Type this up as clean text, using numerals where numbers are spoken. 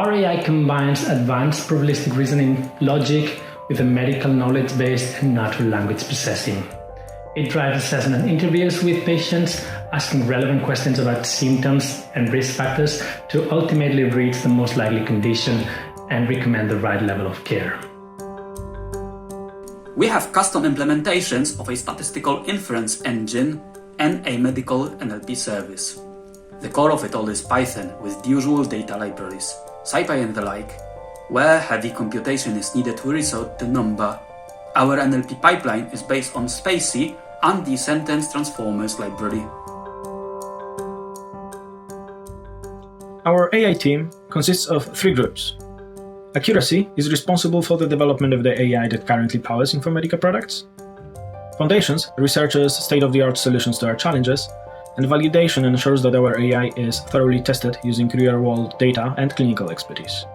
Our AI combines advanced probabilistic reasoning logic with a medical knowledge-based and natural language processing. It drives assessment interviews with patients, asking relevant questions about symptoms and risk factors to ultimately reach the most likely condition and recommend the right level of care. We have custom implementations of a statistical inference engine and a medical NLP service. The core of it all is Python with the usual data libraries, SciPy and the like, where heavy computation is needed to resort the number. Our NLP pipeline is based on SPACY and the Sentence Transformers library. Our AI team consists of 3 groups. Accuracy is responsible for the development of the AI that currently powers Infermedica products. Foundations researches state-of-the-art solutions to our challenges, and validation ensures that our AI is thoroughly tested using real-world data and clinical expertise.